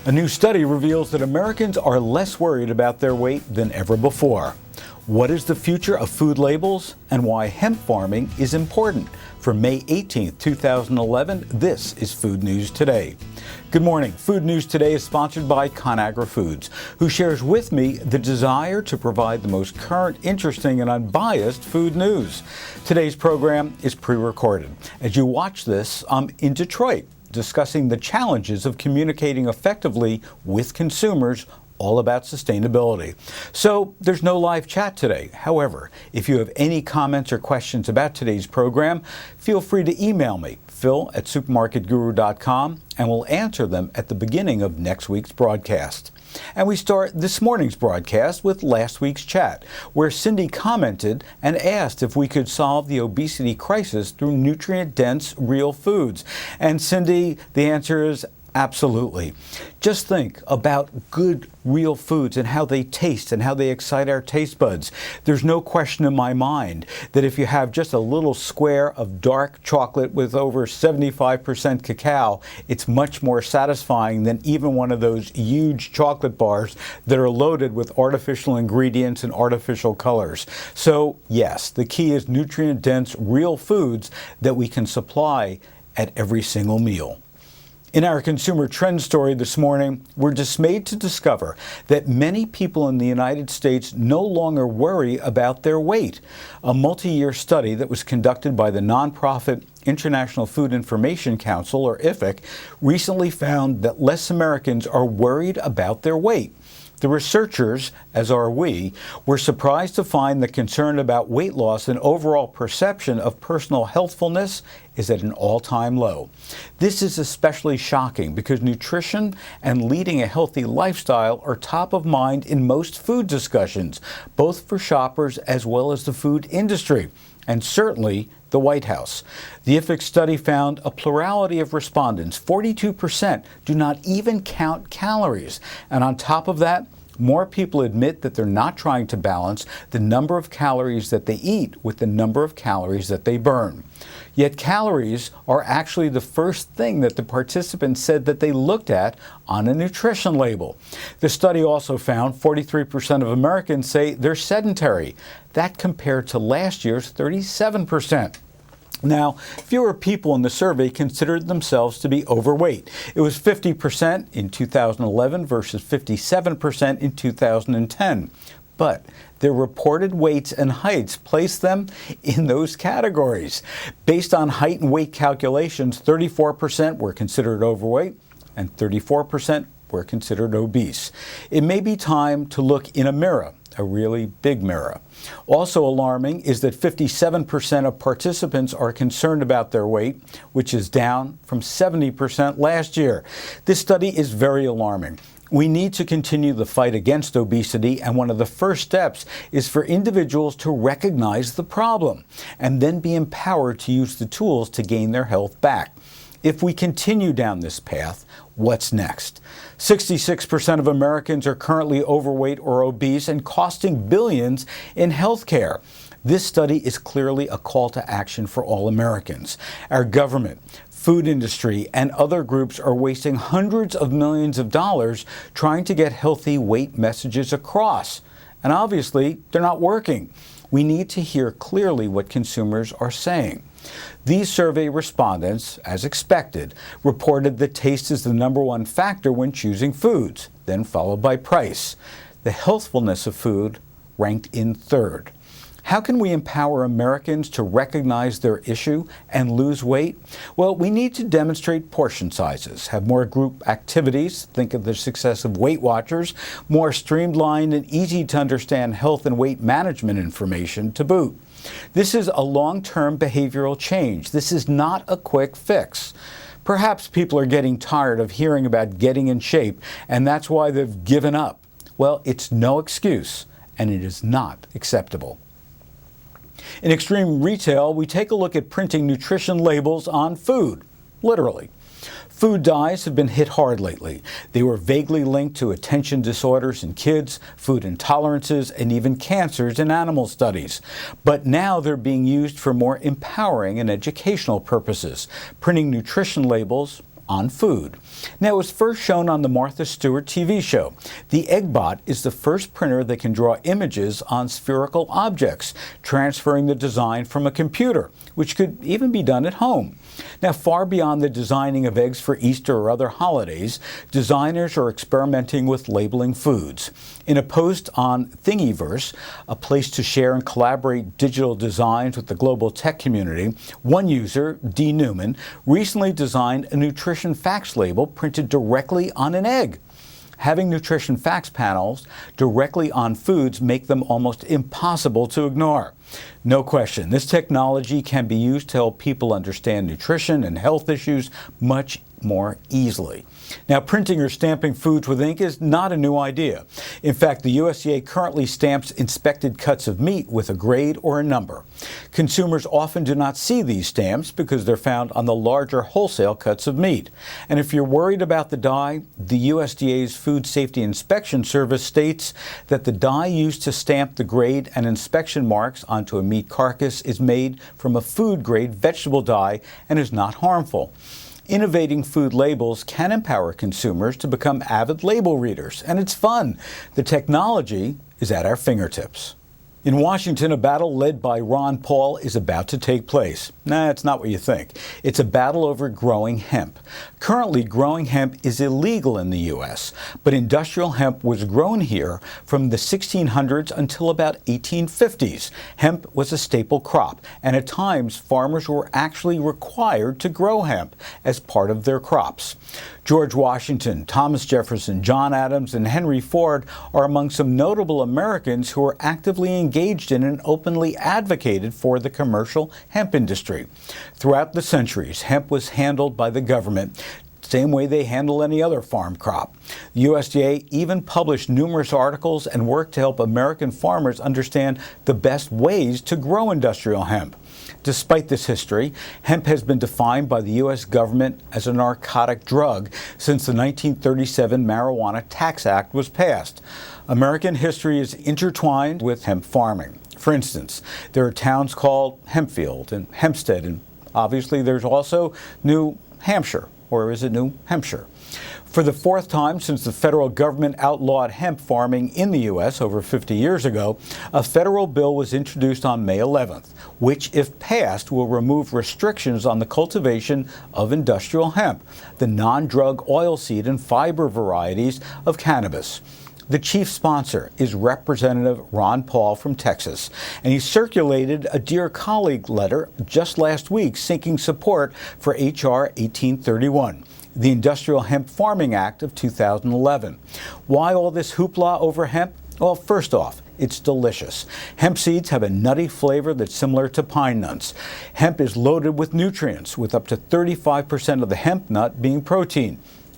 A new study reveals that Americans are less worried about their weight than ever before. What is the future of food labels and why hemp farming is important? For May 18th, 2011, this is Food News Today. Good morning. Food News Today is sponsored by ConAgra Foods, who shares with me the desire to provide the most current, interesting, and unbiased food news. Today's program is pre-recorded. As you watch this, I'm in Detroit, discussing the challenges of communicating effectively with consumers all about sustainability. So there's no live chat today. However, if you have any comments or questions about today's program, feel free to email me, phil@supermarketguru.com, and we'll answer them at the beginning of next week's broadcast. And we start this morning's broadcast with last week's chat, where Cindy commented and asked if we could solve the obesity crisis through nutrient-dense real foods. And Cindy, the answer is absolutely. Just think about good real foods and how they taste and how they excite our taste buds. There's no question in my mind that if you have just a little square of dark chocolate with over 75% cacao, it's much more satisfying than even one of those huge chocolate bars that are loaded with artificial ingredients and artificial colors. So yes, the key is nutrient-dense real foods that we can supply at every single meal. In our consumer trend story this morning, we're dismayed to discover that many people in the United States no longer worry about their weight. A multi-year study that was conducted by the nonprofit International Food Information Council, or IFIC, recently found that less Americans are worried about their weight. The researchers, as are we, were surprised to find that concern about weight loss and overall perception of personal healthfulness is at an all-time low. This is especially shocking because nutrition and leading a healthy lifestyle are top of mind in most food discussions, both for shoppers as well as the food industry, and certainly the White House. The IFIC study found a plurality of respondents, 42%, do not even count calories. And on top of that, more people admit that they're not trying to balance the number of calories that they eat with the number of calories that they burn. Yet calories are actually the first thing that the participants said that they looked at on a nutrition label. The study also found 43% of Americans say they're sedentary. That compared to last year's 37%. Now, fewer people in the survey considered themselves to be overweight. It was 50% in 2011 versus 57% in 2010. But their reported weights and heights place them in those categories. Based on height and weight calculations, 34% were considered overweight and 34% were considered obese. It may be time to look in a mirror, a really big mirror. Also alarming is that 57% of participants are concerned about their weight, which is down from 70% last year. This study is very alarming. We need to continue the fight against obesity, and one of the first steps is for individuals to recognize the problem and then be empowered to use the tools to gain their health back. If we continue down this path, what's next? 66% of Americans are currently overweight or obese and costing billions in health care. This study is clearly a call to action for all Americans. Our government, food industry, and other groups are wasting hundreds of millions of dollars trying to get healthy weight messages across. And obviously, they're not working. We need to hear clearly what consumers are saying. These survey respondents, as expected, reported that taste is the number one factor when choosing foods, then followed by price. The healthfulness of food ranked in third. How can we empower Americans to recognize their issue and lose weight? Well, we need to demonstrate portion sizes, have more group activities, think of the success of Weight Watchers, more streamlined and easy to understand health and weight management information to boot. This is a long-term behavioral change. This is not a quick fix. Perhaps people are getting tired of hearing about getting in shape, and that's why they've given up. Well, it's no excuse, and it is not acceptable. In Extreme Retail, we take a look at printing nutrition labels on food, literally. Food dyes have been hit hard lately. They were vaguely linked to attention disorders in kids, food intolerances, and even cancers in animal studies. But now they're being used for more empowering and educational purposes. Printing nutrition labels on food. Now, it was first shown on the Martha Stewart TV show. The Eggbot is the first printer that can draw images on spherical objects, transferring the design from a computer, which could even be done at home. Now, far beyond the designing of eggs for Easter or other holidays, designers are experimenting with labeling foods. In a post on Thingiverse, a place to share and collaborate digital designs with the global tech community, one user, D. Newman, recently designed a nutrition facts label printed directly on an egg. Having nutrition facts panels directly on foods make them almost impossible to ignore. No question, this technology can be used to help people understand nutrition and health issues much more easily. Now, printing or stamping foods with ink is not a new idea. In fact, the USDA currently stamps inspected cuts of meat with a grade or a number. Consumers often do not see these stamps because they're found on the larger wholesale cuts of meat. And if you're worried about the dye, the USDA's Food Safety Inspection Service states that the dye used to stamp the grade and inspection marks onto a meat carcass is made from a food-grade vegetable dye and is not harmful. Innovating food labels can empower consumers to become avid label readers, and it's fun. The technology is at our fingertips. In Washington, a battle led by Ron Paul is about to take place. Nah, it's not what you think. It's a battle over growing hemp. Currently, growing hemp is illegal in the U.S., but industrial hemp was grown here from the 1600s until about 1850s. Hemp was a staple crop, and at times, farmers were actually required to grow hemp as part of their crops. George Washington, Thomas Jefferson, John Adams, and Henry Ford are among some notable Americans who are actively engaged in and openly advocated for the commercial hemp industry. Throughout the centuries, hemp was handled by the government same way they handle any other farm crop. The USDA even published numerous articles and worked to help American farmers understand the best ways to grow industrial hemp. Despite this history, hemp has been defined by the U.S. government as a narcotic drug since the 1937 Marijuana Tax Act was passed. American history is intertwined with hemp farming. For instance, there are towns called Hempfield and Hempstead, and obviously there's also New Hampshire, or is it New Hampshire? For the fourth time since the federal government outlawed hemp farming in the U.S. over 50 years ago, a federal bill was introduced on May 11th, which, if passed, will remove restrictions on the cultivation of industrial hemp, the non-drug oilseed and fiber varieties of cannabis. The chief sponsor is Representative Ron Paul from Texas, and he circulated a Dear Colleague letter just last week seeking support for H.R. 1831, the Industrial Hemp Farming Act of 2011. Why all this hoopla over hemp? Well, first off, it's delicious. Hemp seeds have a nutty flavor that's similar to pine nuts. Hemp is loaded with nutrients, with up to 35% of the hemp nut being protein.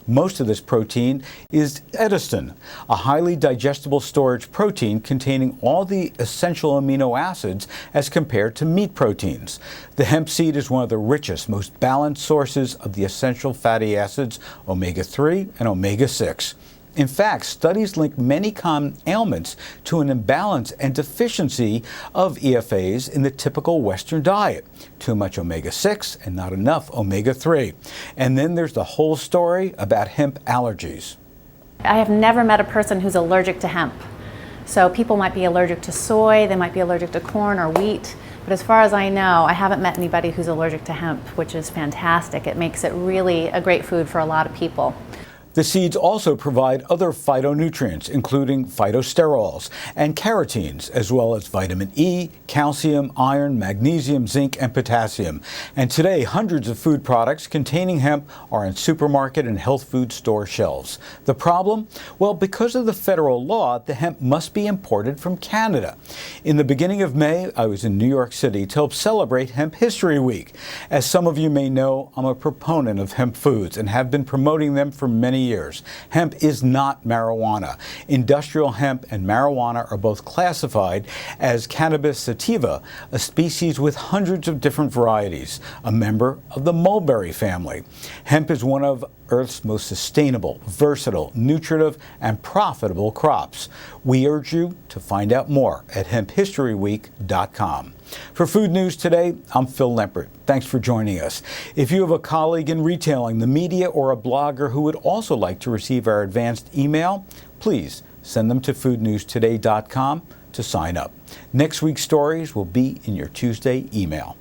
Most of this protein is edestin, a highly digestible storage protein containing all the essential amino acids as compared to meat proteins. The hemp seed is one of the richest, most balanced sources of the essential fatty acids omega-3 and omega-6. In fact, studies link many common ailments to an imbalance and deficiency of EFAs in the typical Western diet. Too much omega-6 and not enough omega-3. And then there's the whole story about hemp allergies. I have never met a person who's allergic to hemp. So people might be allergic to soy, they might be allergic to corn or wheat, but as far as I know, I haven't met anybody who's allergic to hemp, which is fantastic. It makes it really a great food for a lot of people. The seeds also provide other phytonutrients, including phytosterols and carotenes, as well as vitamin E, calcium, iron, magnesium, zinc, and potassium. And today, hundreds of food products containing hemp are in supermarket and health food store shelves. The problem? Well, because of the federal law, the hemp must be imported from Canada. In the beginning of May, I was in New York City to help celebrate Hemp History Week. As some of you may know, I'm a proponent of hemp foods and have been promoting them for many years. Hemp is not marijuana. Industrial hemp and marijuana are both classified as cannabis sativa, a species with hundreds of different varieties, a member of the mulberry family. Hemp is one of Earth's most sustainable, versatile, nutritive, and profitable crops. We urge you to find out more at hemphistoryweek.com. For Food News Today, I'm Phil Lempert. Thanks for joining us. If you have a colleague in retailing, the media, or a blogger who would also like to receive our advanced email, please send them to foodnewstoday.com to sign up. Next week's stories will be in your Tuesday email.